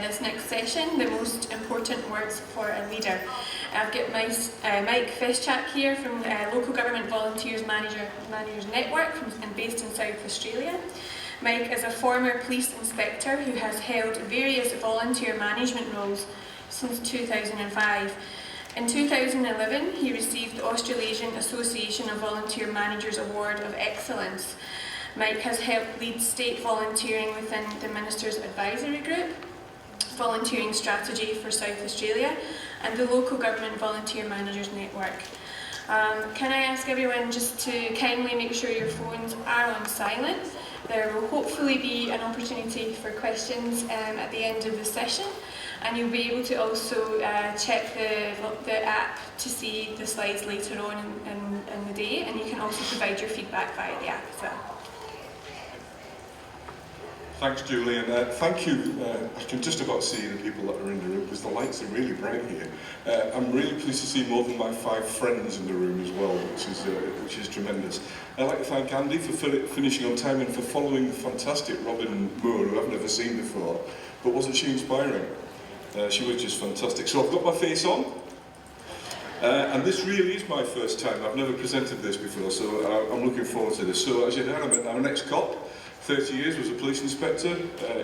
this next session, the most important words for a leader. I've got Mike Feszczak here from Local Government Volunteers Managers Network and based in South Australia. Mike is a former police inspector who has held various volunteer management roles since 2005. In 2011, he received the Australasian Association of Volunteer Managers Award of Excellence. Mike has helped lead state volunteering within the Minister's Advisory Group, Volunteering Strategy for South Australia, and the Local Government Volunteer Managers Network. Can I ask everyone just to kindly make sure your phones are on silent? There will hopefully be an opportunity for questions at the end of the session, and you'll be able to also check the app to see the slides later on in the day, and you can also provide your feedback via the app as well. Thanks, Julie, and thank you. I can just about see the people that are in the room because the lights are really bright here. I'm really pleased to see more than my 5 friends in the room as well, which is tremendous. I'd like to thank Andy for finishing on time and for following the fantastic Robin Moore, who I've never seen before, but wasn't she inspiring? She was just fantastic. So I've got my face on, and this really is my first time. I've never presented this before, so I'm looking forward to this. So as you know, I'm an ex-cop. 30 years was a police inspector,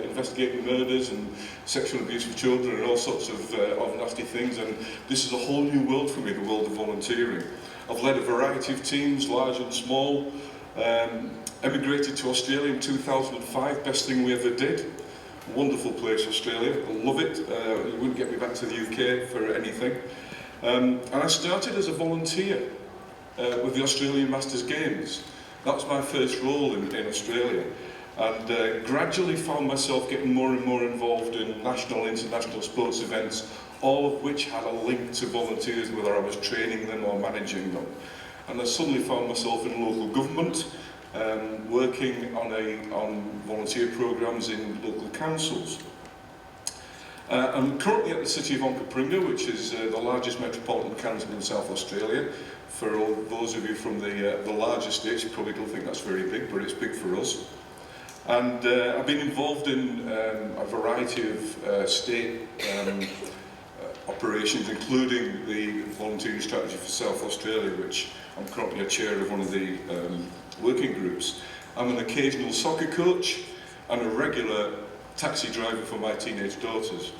investigating murders and sexual abuse of children and all sorts of nasty things, and this is a whole new world for me, the world of volunteering. I've led a variety of teams, large and small, emigrated to Australia in 2005, best thing we ever did. Wonderful place, Australia, I love it. You wouldn't get me back to the UK for anything. And I started as a volunteer with the Australian Masters Games. That was my first role in Australia, and gradually found myself getting more and more involved in national and international sports events, all of which had a link to volunteers, whether I was training them or managing them. And I suddenly found myself in local government, working on volunteer programmes in local councils. I'm currently at the city of Onkaparinga, which is the largest metropolitan council in South Australia. For all those of you from the larger states, you probably don't think that's very big, but it's big for us. And I've been involved in a variety of state operations, including the volunteering strategy for South Australia, which I'm currently a chair of one of the working groups. I'm an occasional soccer coach and a regular taxi driver for my teenage daughters.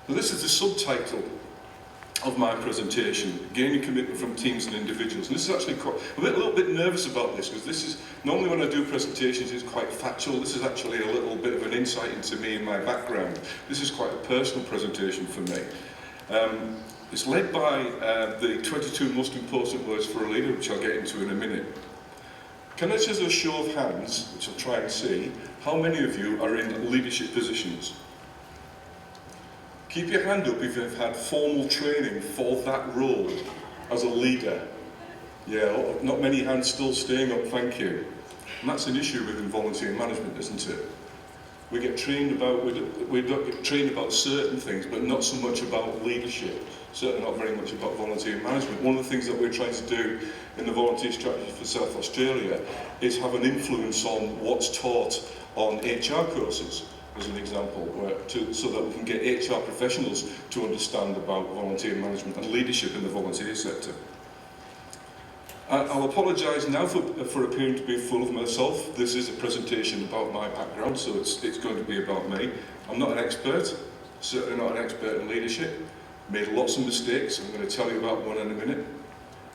Now, this is the subtitle of my presentation, Gaining Commitment from Teams and Individuals. And this is actually I'm a little bit nervous about this, because this is, normally when I do presentations it's quite factual. This is actually a little bit of an insight into me and my background. This is quite a personal presentation for me. It's led by the 22 most important words for a leader, which I'll get into in a minute. Can I just a show of hands, which I'll try and see, how many of you are in leadership positions? Keep your hand up if you've had formal training for that role as a leader. Yeah, not many hands still staying up, thank you. And that's an issue within volunteer management, isn't it? We get trained about certain things, but not so much about leadership. Certainly not very much about volunteer management. One of the things that we're trying to do in the volunteer strategy for South Australia is have an influence on what's taught on HR courses, as an example, so that we can get HR professionals to understand about volunteer management and leadership in the volunteer sector. I'll apologise now for appearing to be full of myself. This is a presentation about my background, so it's going to be about me. I'm not an expert, certainly not an expert in leadership. Made lots of mistakes, I'm going to tell you about one in a minute.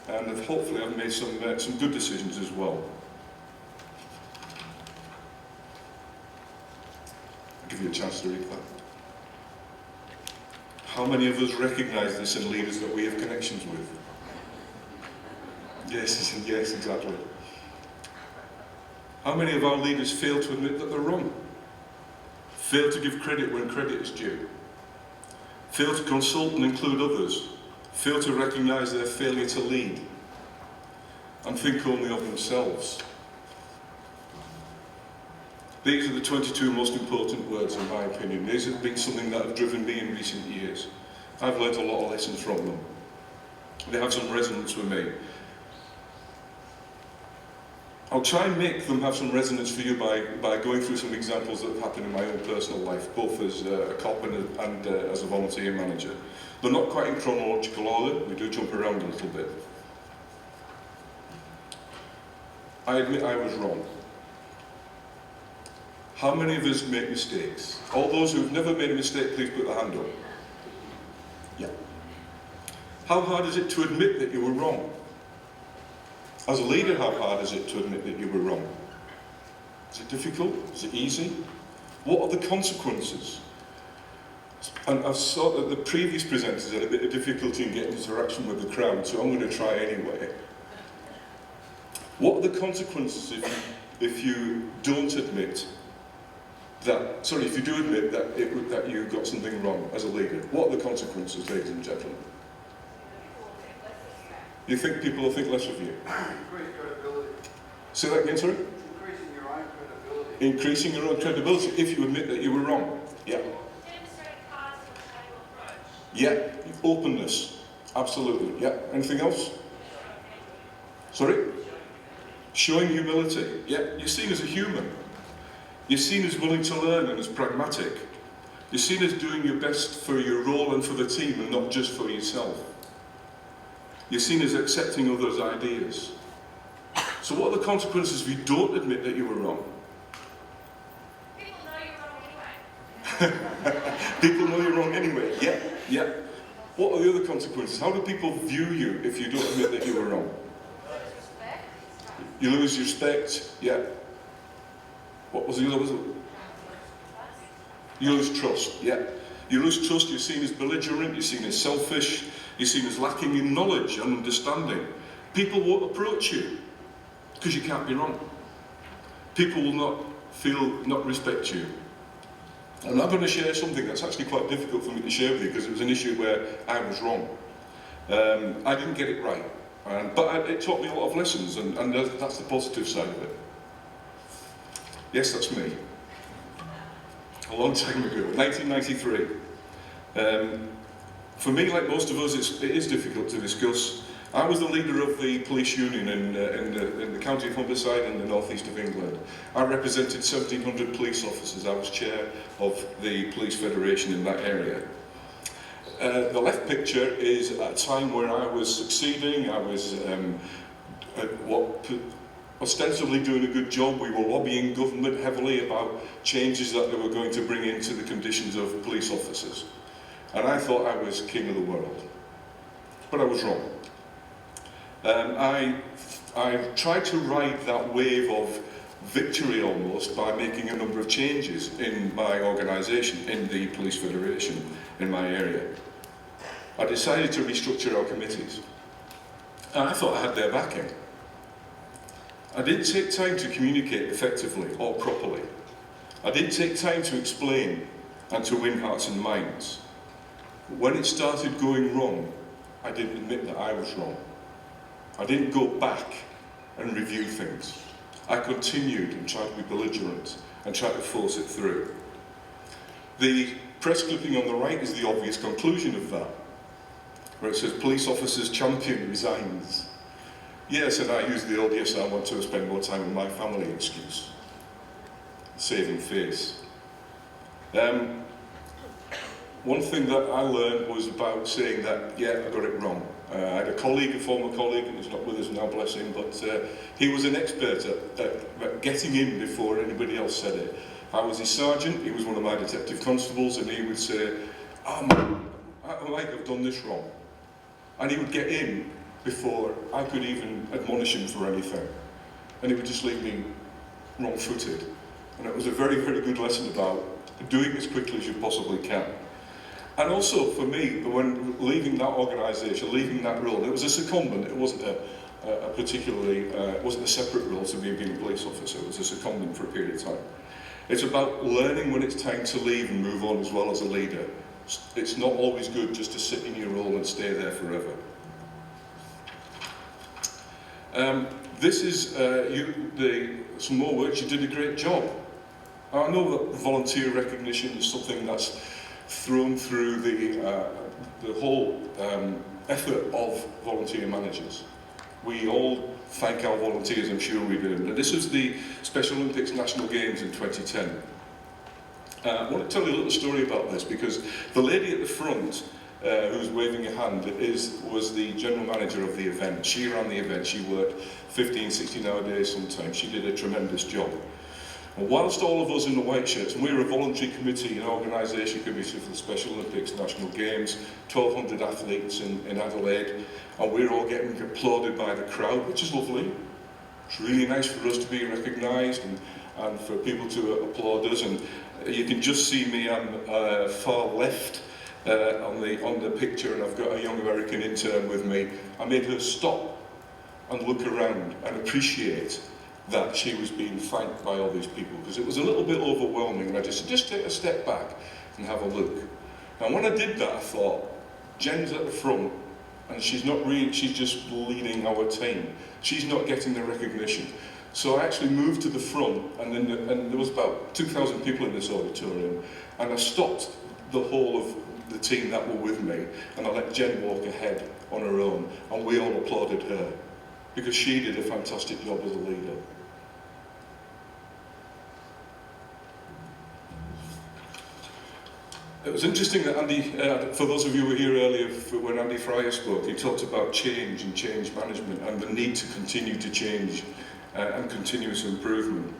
And hopefully I've made some good decisions as well. I'll give you a chance to read that. How many of us recognise this in leaders that we have connections with? Yes, yes, exactly. How many of our leaders fail to admit that they're wrong? Fail to give credit when credit is due? Fail to consult and include others? Fail to recognise their failure to lead? And think only of themselves? These are the 22 most important words in my opinion. These have been something that have driven me in recent years. I've learnt a lot of lessons from them. They have some resonance with me. I'll try and make them have some resonance for you by going through some examples that have happened in my own personal life, both as a cop and as a volunteer manager. They're not quite in chronological order, we do jump around a little bit. I admit I was wrong. How many of us make mistakes? All those who've never made a mistake, please put their hand up. Yeah. How hard is it to admit that you were wrong? As a leader, how hard is it to admit that you were wrong? Is it difficult? Is it easy? What are the consequences? And I saw that the previous presenters had a bit of difficulty in getting interaction with the crowd, so I'm going to try anyway. What are the consequences if you don't admit that, sorry, if you do admit that you got something wrong as a leader? What are the consequences, ladies and gentlemen? You think people will think less of you? Increase credibility. Say that again, sorry? Increasing your own credibility. Increasing your own credibility if you admit that you were wrong. Yeah. Yeah. Openness. Absolutely. Yeah. Anything else? Sorry? Showing humility. Yeah. You're seen as a human. You're seen as willing to learn and as pragmatic. You're seen as doing your best for your role and for the team and not just for yourself. You're seen as accepting others' ideas. So what are the consequences if you don't admit that you were wrong? People know you're wrong anyway. People know you're wrong anyway. Yeah, yeah. What are the other consequences? How do people view you if you don't admit that you were wrong? You lose respect. Yeah. What was the other one? You lose trust. Yeah. You lose trust. You're seen as belligerent. You're seen as selfish. You're seen as lacking in knowledge and understanding. People won't approach you because you can't be wrong. People will not respect you. And I'm going to share something that's actually quite difficult for me to share with you because it was an issue where I was wrong. I didn't get it right, but it taught me a lot of lessons, and that's the positive side of it. Yes, that's me. A long time ago, 1993. For me, like most of us, it is difficult to discuss. I was the leader of the police union in the county of Humberside in the northeast of England. I represented 1,700 police officers. I was chair of the police federation in that area. The left picture is at a time where I was succeeding. I was ostensibly doing a good job. We were lobbying government heavily about changes that they were going to bring into the conditions of police officers. And I thought I was king of the world. But I was wrong. I tried to ride that wave of victory almost by making a number of changes in my organisation, in the police federation, in my area. I decided to restructure our committees. And I thought I had their backing. I didn't take time to communicate effectively or properly. I didn't take time to explain and to win hearts and minds. When it started going wrong, I didn't admit that I was wrong. I didn't go back and review things. I continued and tried to be belligerent and tried to force it through. The press clipping on the right is the obvious conclusion of that, where it says, police officers champion resigns. Yes, and I use the old, yes, I want to spend more time with my family excuse. Saving face. One thing that I learned was about saying that, yeah, I got it wrong. I had a colleague, a former colleague, and he's not with us now, bless him, but he was an expert at getting in before anybody else said it. I was his sergeant, he was one of my detective constables, and he would say, Mike, I've done this wrong. And he would get in before I could even admonish him for anything. And he would just leave me wrong-footed. And it was a very, very good lesson about doing as quickly as you possibly can. And also for me, when leaving that organisation, leaving that role, it was a secondment, it wasn't it wasn't a separate role to me being a police officer, it was a secondment for a period of time. It's about learning when it's time to leave and move on as well as a leader. It's not always good just to sit in your role and stay there forever. This is some more words. You did a great job. I know that volunteer recognition is something that's thrown through the whole effort of volunteer managers. We all thank our volunteers, I'm sure we do. And this was the Special Olympics National Games in 2010. I want to tell you a little story about this, because the lady at the front who's waving a hand was the general manager of the event. She ran the event. She worked 15, 16-hour days sometimes. She did a tremendous job. And whilst all of us in the white shirts, and we're a voluntary committee, an organisation committee for the Special Olympics National Games, 1,200 athletes in Adelaide, and we're all getting applauded by the crowd, which is lovely. It's really nice for us to be recognised and for people to applaud us. And you can just see me on far left on the picture, and I've got a young American intern with me. I made her stop and look around and appreciate that she was being thanked by all these people, because it was a little bit overwhelming, and I just said, just take a step back and have a look. And when I did that, I thought, Jen's at the front, and she's just leading our team. She's not getting the recognition. So I actually moved to the front, and there was about 2,000 people in this auditorium, and I stopped the whole of the team that were with me, and I let Jen walk ahead on her own, and we all applauded her, because she did a fantastic job as a leader. It was interesting that Andy, for those of you who were here earlier when Andy Fryer spoke, he talked about change and change management and the need to continue to change and continuous improvement.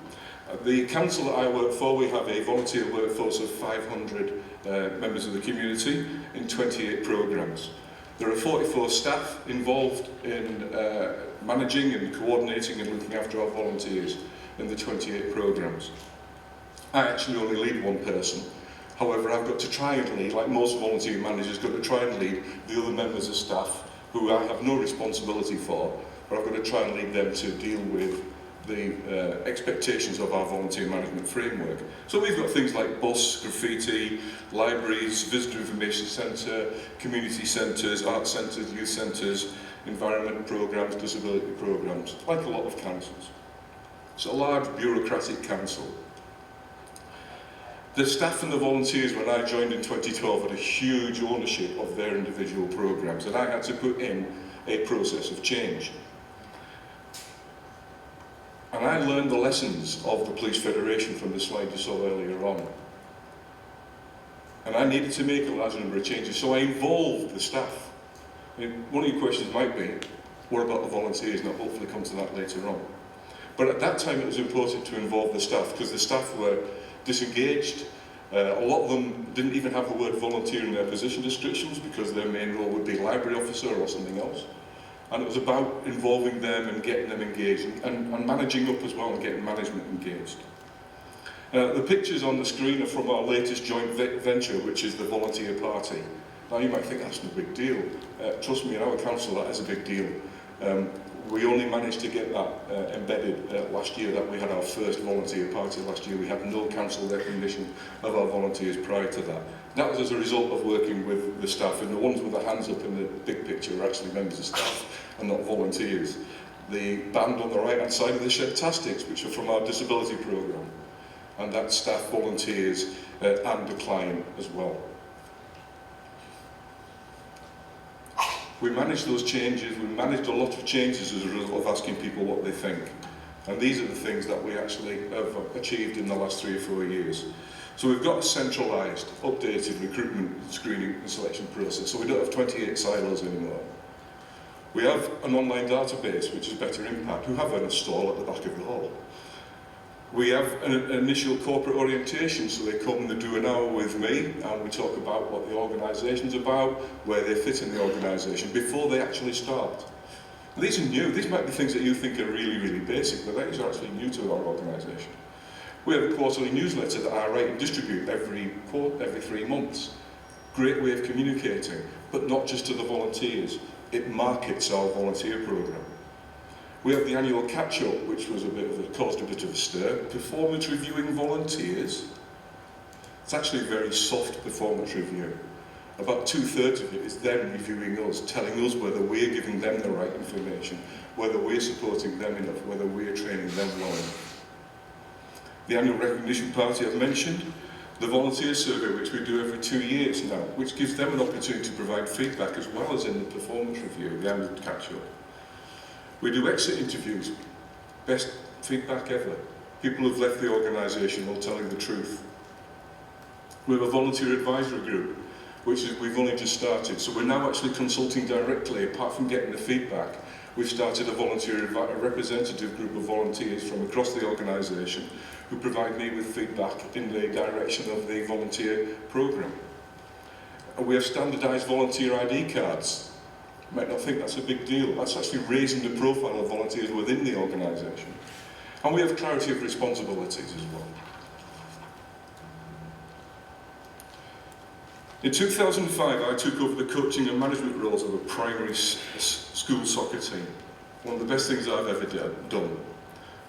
The council that I work for, we have a volunteer workforce of 500 members of the community in 28 programmes. There are 44 staff involved in managing and coordinating and looking after our volunteers in the 28 programmes. I actually only lead one person. However, I've got to try and lead, like most volunteer managers, got to try and lead the other members of staff who I have no responsibility for, but I've got to try and lead them to deal with the expectations of our volunteer management framework. So we've got things like bus, graffiti, libraries, visitor information centre, community centres, art centres, youth centres, environment programmes, disability programmes, like a lot of councils. It's a large bureaucratic council. The staff and the volunteers, when I joined in 2012, had a huge ownership of their individual programmes, and I had to put in a process of change. And I learned the lessons of the Police Federation from the slide you saw earlier on. And I needed to make a large number of changes, so I involved the staff. I mean, one of your questions might be, what about the volunteers? And I'll hopefully come to that later on. But at that time it was important to involve the staff, because the staff were disengaged. A lot of them didn't even have the word volunteer in their position descriptions, because their main role would be library officer or something else. And it was about involving them and getting them engaged and managing up as well and getting management engaged. The pictures on the screen are from our latest joint venture, which is the volunteer party. Now you might think that's no big deal. Trust me, in our council that is a big deal. We only managed to get that embedded last year, that we had our first volunteer party last year. We had no council recognition of our volunteers prior to that. That was as a result of working with the staff, and the ones with their hands up in the big picture are actually members of staff and not volunteers. The band on the right hand side are the Shedtastics, which are from our disability programme, and that's staff, volunteers and the client as well. We managed those changes, we managed a lot of changes as a result of asking people what they think. And these are the things that we actually have achieved in the last 3 or 4 years. So we've got a centralised, updated recruitment, screening and selection process, so we don't have 28 silos anymore. We have an online database, which is Better Impact, who have a stall at the back of the hall. We have an initial corporate orientation, so they come and they do an hour with me, and we talk about what the organisation's about, where they fit in the organisation, before they actually start. And these are new. These might be things that you think are really, really basic, but these are actually new to our organisation. We have a quarterly newsletter that I write and distribute every 3 months. Great way of communicating, but not just to the volunteers. It markets our volunteer programme. We have the annual catch-up, which was caused a bit of a stir. Performance reviewing volunteers. It's actually a very soft performance review. About 2/3 of it is them reviewing us, telling us whether we're giving them the right information, whether we're supporting them enough, whether we're training them well enough. The annual recognition party I've mentioned. The volunteer survey, which we do every 2 years now, which gives them an opportunity to provide feedback as well as in the performance review, the annual catch-up. We do exit interviews, best feedback ever. People who've left the organisation all telling the truth. We have a volunteer advisory group, which we've only just started, so we're now actually consulting directly, apart from getting the feedback. We've started a representative group of volunteers from across the organisation who provide me with feedback in the direction of the volunteer programme. And we have standardised volunteer ID cards. You might not think that's a big deal. That's actually raising the profile of volunteers within the organisation. And we have clarity of responsibilities as well. In 2005, I took over the coaching and management roles of a primary school soccer team. One of the best things I've ever done.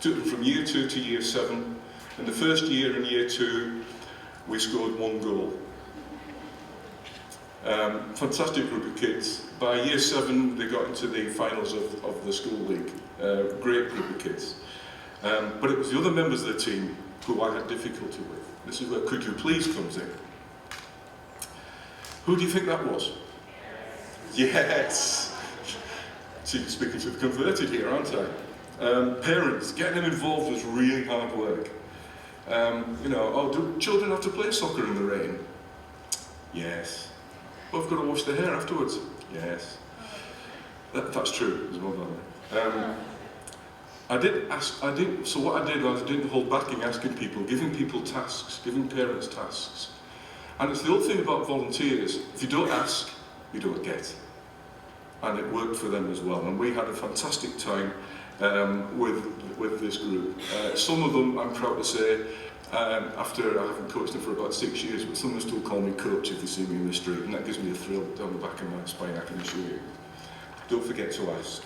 Took them from year 2 to year 7. In the first year and year 2, we scored 1 goal. Fantastic group of kids. By year 7, they got into the finals of the school league. Great group of kids. But it was the other members of the team who I had difficulty with. This is where "could you please" comes in. Who do you think that was? Yes! See, speaking to the converted here, aren't I? Parents, getting them involved was really hard work. You know, oh, do children have to play soccer in the rain? Yes. Well, I've got to wash their hair afterwards? Yes. That's true as well, by the way. So what I did was I didn't hold back in asking people, giving people tasks, giving parents tasks. And it's the old thing about volunteers, if you don't ask, you don't get. And it worked for them as well. And we had a fantastic time with this group. Some of them, I'm proud to say, after I haven't coached them for about 6 years, but some of them still call me coach if they see me in the street, and that gives me a thrill down the back of my spine, I can assure you. Don't forget to ask.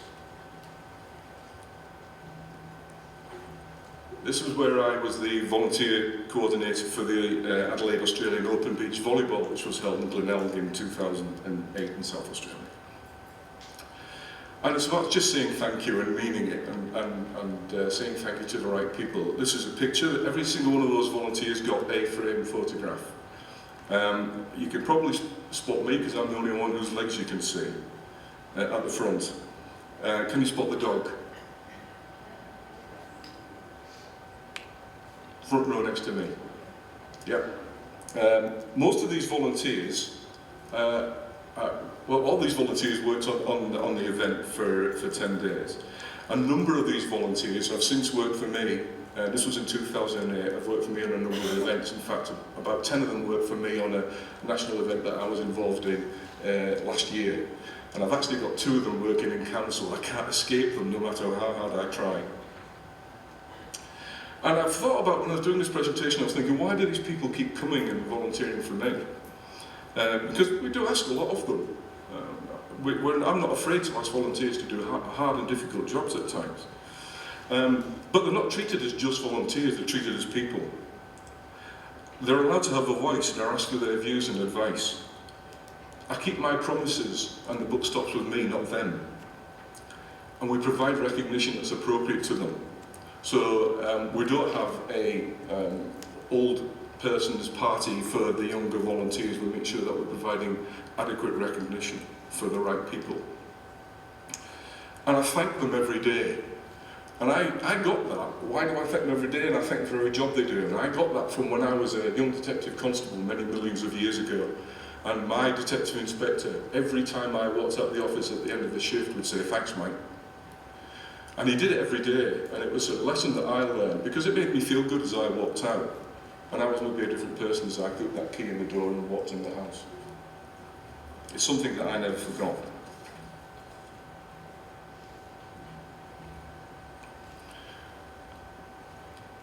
This was where I was the volunteer coordinator for the Adelaide Australian Open Beach Volleyball, which was held in Glenelg in 2008 in South Australia. And it's about just saying thank you and meaning it, and saying thank you to the right people. This is a picture that every single one of those volunteers got a framed photograph. You can probably spot me because I'm the only one whose legs you can see at the front. Can you spot the dog? Front row next to me. Yep. Most of these volunteers, all these volunteers worked on the event for 10 days. A number of these volunteers have since worked for me. This was in 2008. Have worked for me on a number of events. In fact, about 10 of them worked for me on a national event that I was involved in last year. And I've actually got 2 of them working in council. I can't escape them no matter how hard I try. And I've thought about, when I was doing this presentation, I was thinking, why do these people keep coming and volunteering for me? Because we do ask a lot of them. I'm not afraid to ask volunteers to do hard and difficult jobs at times. But they're not treated as just volunteers, they're treated as people. They're allowed to have a voice and are asked for their views and advice. I keep my promises and the buck stops with me, not them. And we provide recognition that's appropriate to them. So we don't have a old person's party for the younger volunteers. We make sure that we're providing adequate recognition for the right people. And I thank them every day. And I got that. Why do I thank them every day? And I thank them for every job they do. And I got that from when I was a young detective constable many millions of years ago. And my detective inspector, every time I walked out the office at the end of the shift, would say, "Thanks, mate." And he did it every day, and it was a lesson that I learned, because it made me feel good as I walked out. And I was maybe a different person as I put that key in the door and walked in the house. It's something that I never forgot.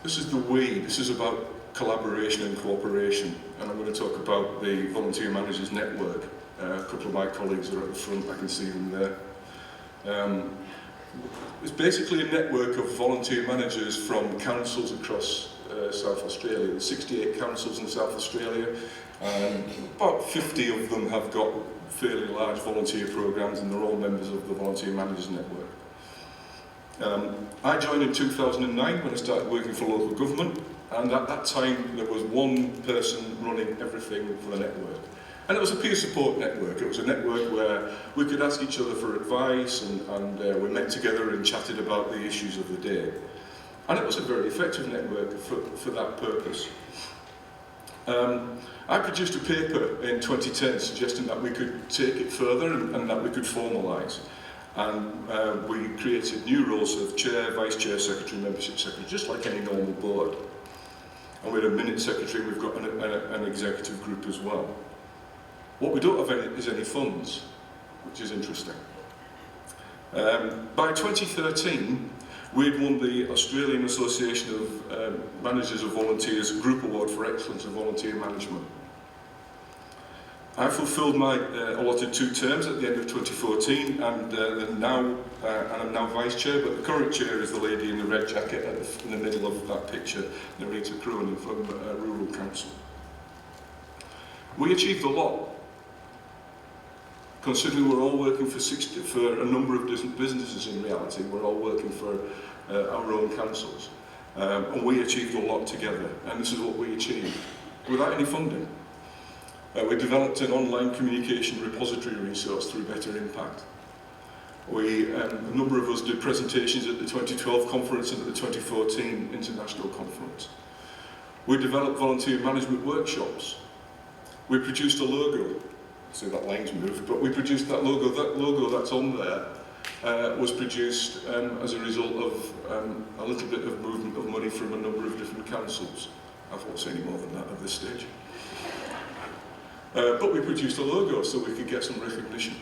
This is the we. This is about collaboration and cooperation. And I'm going to talk about the Volunteer Managers Network. A couple of my colleagues are at the front, I can see them there. It's basically a network of volunteer managers from councils across South Australia. There's 68 councils in South Australia, and about 50 of them have got fairly large volunteer programs, and they're all members of the Volunteer Managers Network. I joined in 2009 when I started working for local government, and at that time there was one person running everything for the network. And it was a peer support network. It was a network where we could ask each other for advice, and we met together and chatted about the issues of the day. And it was a very effective network for that purpose. I produced a paper in 2010 suggesting that we could take it further and that we could formalise. And we created new roles of chair, vice chair, secretary, membership secretary, just like any normal board. And with a minute secretary, we've got an executive group as well. What we don't have is any funds, which is interesting. By 2013, we'd won the Australian Association of Managers of Volunteers Group Award for Excellence in Volunteer Management. I fulfilled my allotted 2 terms at the end of 2014, and I'm now vice chair, but the current chair is the lady in the red jacket in the middle of that picture, Narita Cronin from Rural Council. We achieved a lot, considering we're all working for a number of different businesses in reality. We're all working for our own councils. And we achieved a lot together, and this is what we achieved, without any funding. We developed an online communication repository resource through Better Impact. A number of us did presentations at the 2012 conference and at the 2014 international conference. We developed volunteer management workshops. We produced a logo. So that line's moved, but we produced that logo. That logo that's on there was produced as a result of a little bit of movement of money from a number of different councils. I won't say any more than that at this stage. But we produced a logo so we could get some recognition.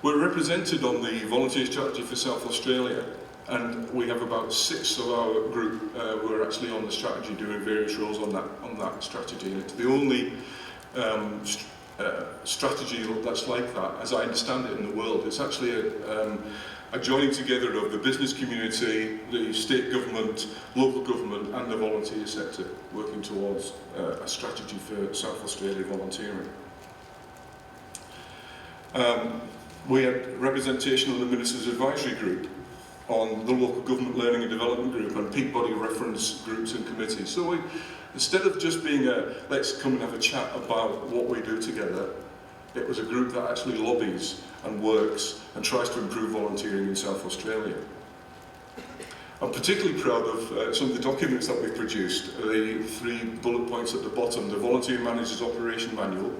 We're represented on the Volunteer Strategy for South Australia, and we have about 6 of our group who are actually on the strategy doing various roles on that strategy. And it's the only strategy that's like that, as I understand it in the world. It's actually a joining together of the business community, the state government, local government and the volunteer sector working towards a strategy for South Australia volunteering. We had representation on the Ministers' Advisory Group, on the Local Government Learning and Development Group and peak body reference groups and committees. So instead of just being let's come and have a chat about what we do together, it was a group that actually lobbies and works and tries to improve volunteering in South Australia. I'm particularly proud of some of the documents that we've produced, the 3 bullet points at the bottom, the Volunteer Manager's Operation Manual,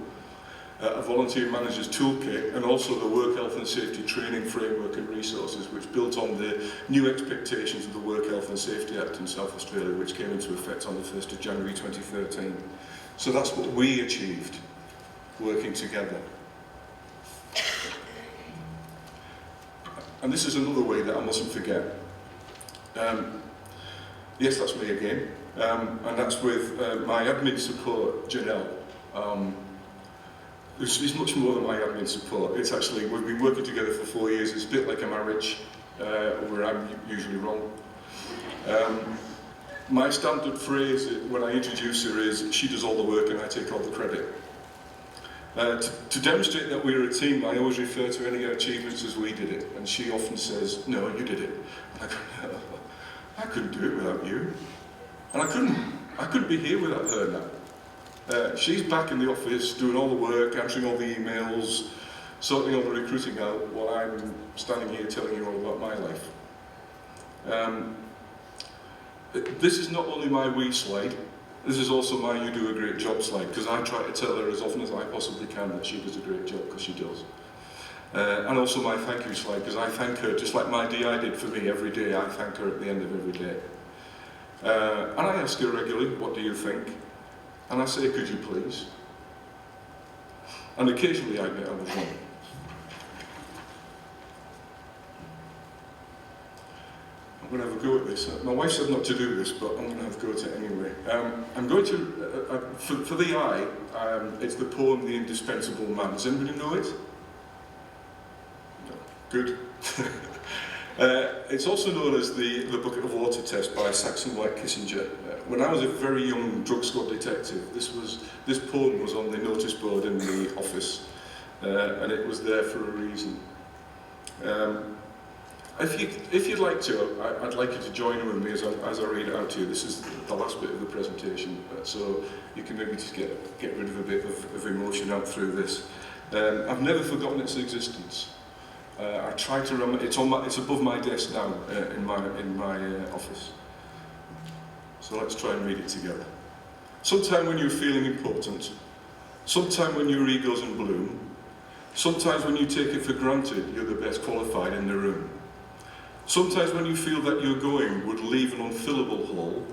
a Volunteer Manager's Toolkit, and also the Work Health and Safety Training Framework and Resources, which built on the new expectations of the Work Health and Safety Act in South Australia, which came into effect on the 1st of January 2013. So that's what we achieved, working together. And this is another way that I mustn't forget. Yes, that's me again, and that's with my admin support, Janelle. It's much more than my admin support. It's actually, we've been working together for 4 years. It's a bit like a marriage, where I'm usually wrong. My standard phrase when I introduce her is, she does all the work and I take all the credit. To demonstrate that we're a team, I always refer to any achievements as we did it. And she often says, no, you did it. And I go, no, I couldn't do it without you. And I couldn't be here without her now. She's back in the office doing all the work, answering all the emails, sorting all the recruiting out, while I'm standing here telling you all about my life. This is not only my we slide, this is also my you do a great job slide, because I try to tell her as often as I possibly can that she does a great job, because she does. And also my thank you slide, because I thank her just like my DI did for me every day. I thank her at the end of every day. And I ask her regularly, what do you think? And I say, could you please? And occasionally I admit I was wrong. I'm going to have a go at this. My wife said not to do this, but I'm going to have a go at it anyway. I'm going to, for the eye, it's the poem The Indispensable Man. Does anybody know it? No. Good. It's also known as the Bucket of Water test by Saxon White Kissinger. When I was a very young drug squad detective, this poem was on the notice board in the office, and it was there for a reason. If you'd like to, I'd like you to join in with me as I read it out to you. This is the last bit of the presentation, so you can maybe just get rid of a bit of emotion out through this. I've never forgotten its existence. I try to remember. It's above my desk now in my office. So let's try and read it together. Sometime when you're feeling important, sometime when your ego's in bloom, sometimes when you take it for granted you're the best qualified in the room. Sometimes when you feel that your going would leave an unfillable hole,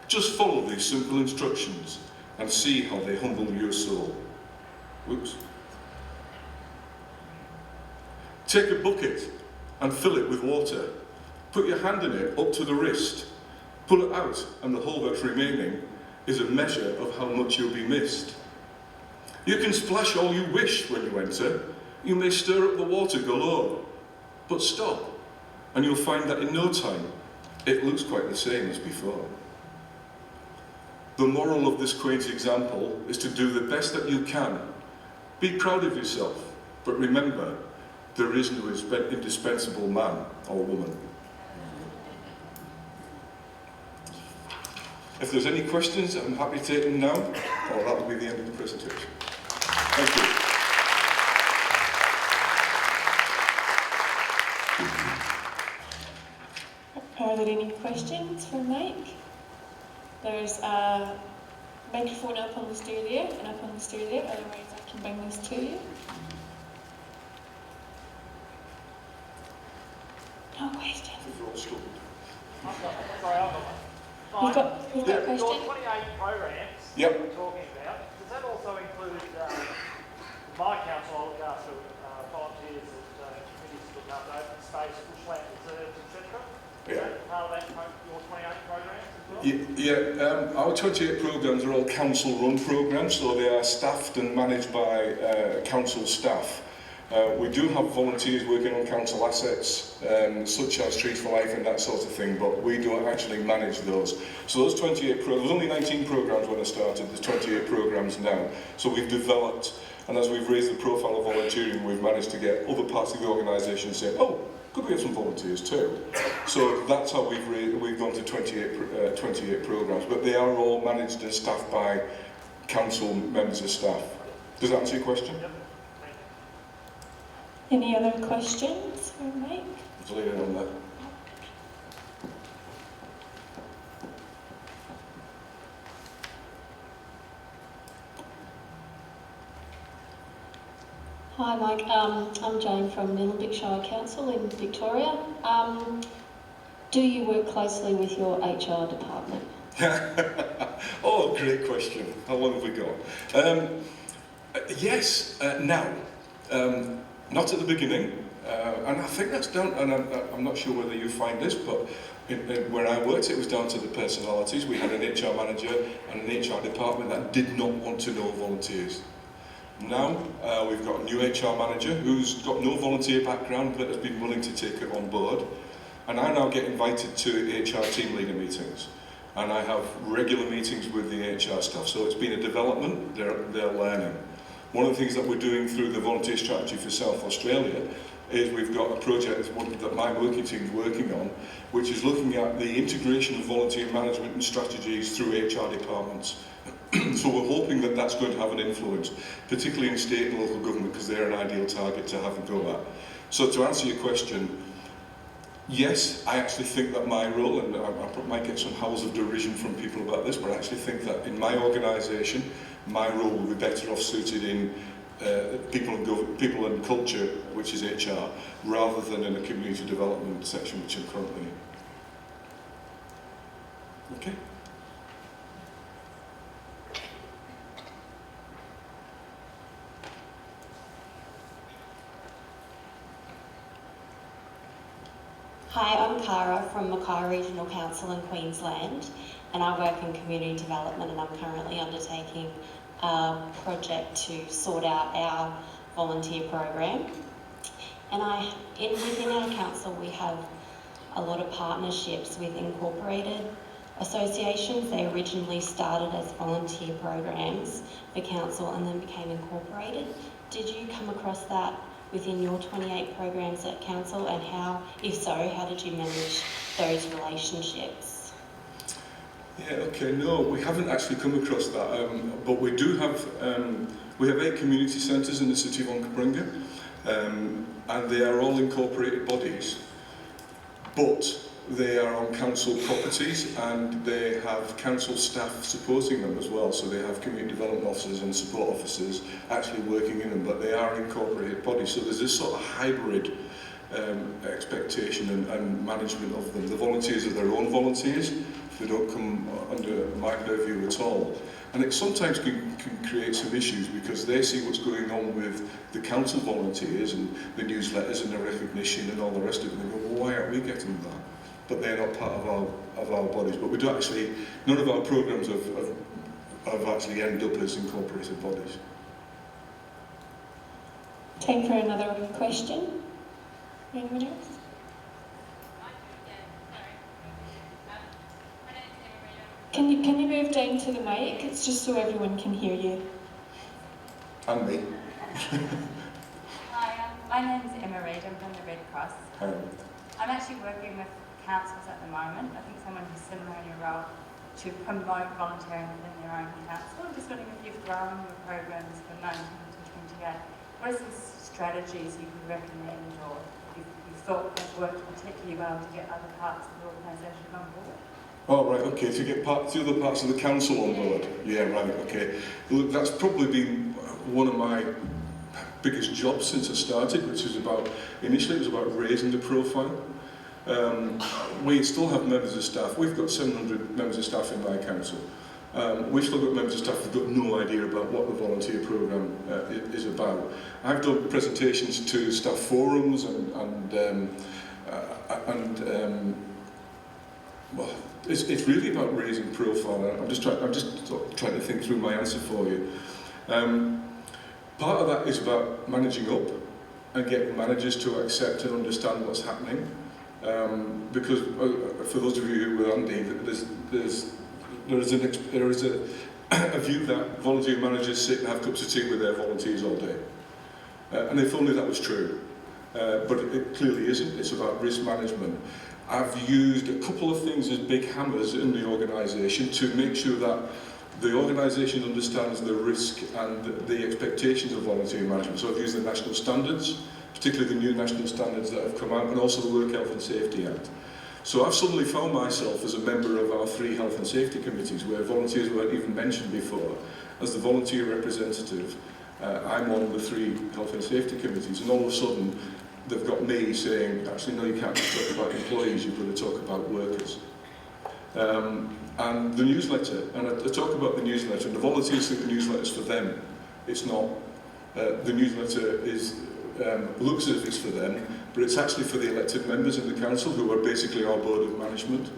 just follow these simple instructions and see how they humble your soul. Whoops. Take a bucket and fill it with water. Put your hand in it up to the wrist. Pull it out and the hole that's remaining is a measure of how much you'll be missed. You can splash all you wish when you enter. You may stir up the water galore. But stop, and you'll find that in no time, it looks quite the same as before. The moral of this quaint example is to do the best that you can. Be proud of yourself, but remember, there is no indispensable man or woman. If there's any questions, I'm happy to take them now, or that will be the end of the presentation. Thank you. Are there any questions for Mike? There's a microphone up on the stair there, and up on the stair there, otherwise I can bring this to you. No questions. You've got a question? Your 28 programs Yep. we're talking about, does that also include my council? I look after volunteers at committees to look after open space, bushland reserves, etc. Is that part of that, your 28 programs as well? Our 28 programs are all council-run programs, so they are staffed and managed by council staff. We do have volunteers working on council assets, such as Trees for Life and that sort of thing, but we don't actually manage those. So those 28 programs, there was only 19 programs when I started, there's 28 programs now. So we've developed, and as we've raised the profile of volunteering, we've managed to get other parts of the organisation saying, oh, could we have some volunteers too? So that's how we've gone to 28 programs, but they are all managed and staffed by council members of staff. Does that answer your question? Yep. Any other questions for Mike? Let's leave it on that. Hi Mike, I'm Jane from Nillumbik Shire Council in Victoria. Do you work closely with your HR department? Oh, great question. How long have we got? Yes, now. Not at the beginning, and I think that's down, and I'm not sure whether you find this, but where I worked, it was down to the personalities. We had an HR manager and an HR department that did not want to know volunteers. Now, we've got a new HR manager who's got no volunteer background but has been willing to take it on board. And I now get invited to HR team leader meetings. And I have regular meetings with the HR staff. So it's been a development, they're learning. One of the things that we're doing through the volunteer strategy for South Australia is we've got a project that my working team is working on, which is looking at the integration of volunteer management and strategies through HR departments. So we're hoping that that's going to have an influence, particularly in state and local government, because they're an ideal target to have a go at. So to answer your question, yes, I actually think that my role, and I might get some howls of derision from people about this, but I actually think that in my organisation, my role will be better off suited in people and culture, which is HR, rather than in a community development section, which I'm currently in. Okay. Hi, I'm Cara from Mackay Regional Council in Queensland, and I work in community development, and I'm currently undertaking a project to sort out our volunteer program. And within our council we have a lot of partnerships with incorporated associations. They originally started as volunteer programs for council and then became incorporated. Did you come across that within your 28 programs at council, and how, if so, how did you manage those relationships? Yeah, okay, no, we haven't actually come across that, but we do have, we have 8 community centres in the city of Onkaparinga, and they are all incorporated bodies, but they are on council properties and they have council staff supporting them as well, so they have community development officers and support officers actually working in them, but they are incorporated bodies, so there's this sort of hybrid expectation and management of them. The volunteers are their own volunteers, they don't come under my purview at all. And it sometimes can create some issues because they see what's going on with the council volunteers and the newsletters and the recognition and all the rest of it, and they go, well, why aren't we getting that? But they're not part of our bodies. But we do actually, none of our programmes have actually ended up as incorporated bodies. Time for another question. Anyone else? Can you move down to the mic? It's just so everyone can hear you. And me. Hi, my name's Emma Reid. I'm from the Red Cross. I'm actually working with councils at the moment. I think someone who's similar in your role to promote volunteering within their own council. I'm just wondering if you've grown your programs from 19 to 28. What are some strategies you could recommend, or you thought have worked particularly well to get other parts of the organisation on board? Oh, right, okay, to get the other parts of the council on board. Yeah, right, okay. Look, that's probably been one of my biggest jobs since I started, which is about, initially it was about raising the profile. We still have members of staff. We've got 700 members of staff in my council. We've still got members of staff who've got no idea about what the volunteer programme is about. I've done presentations to staff forums well, it's really about raising profile. I'm just trying to think through my answer for you. Part of that is about managing up and getting managers to accept and understand what's happening. Because for those of you who are Andy, there is a view that volunteer managers sit and have cups of tea with their volunteers all day. And if only that was true. But it clearly isn't. It's about risk management. I've used a couple of things as big hammers in the organisation to make sure that the organisation understands the risk and the expectations of volunteer management. So I've used the national standards, particularly the new national standards that have come out, and also the Work Health and Safety Act. So I've suddenly found myself as a member of our 3 health and safety committees, where volunteers weren't even mentioned before. As the volunteer representative, I'm on the 3 health and safety committees, and all of a sudden they've got me saying, actually no, you can't just talk about employees, you've got to talk about workers. And the newsletter, and I talk about the newsletter, and the volunteers think the newsletter's for them. It's not. The newsletter looks as if it's for them, but it's actually for the elected members in the council, who are basically our board of management.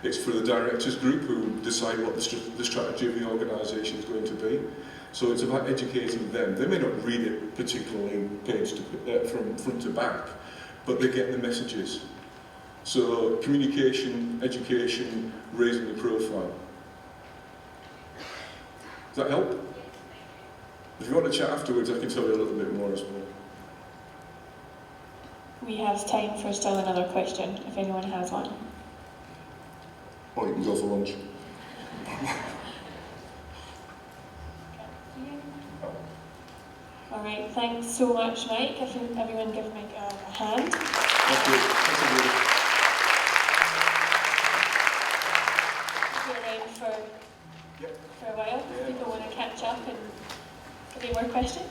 It's for the directors group, who decide what the strategy of the organisation is going to be. So it's about educating them. They may not read it particularly from front to back, but they get the messages. So communication, education, raising the profile. Does that help? If you want to chat afterwards, I can tell you a little bit more as well. We have time for still another question, if anyone has one. Or you can go for lunch. All right, thanks so much, Mike. I think everyone give Mike a hand. Thank you. Thank you. We're around for a while. If people want to catch up and any more questions.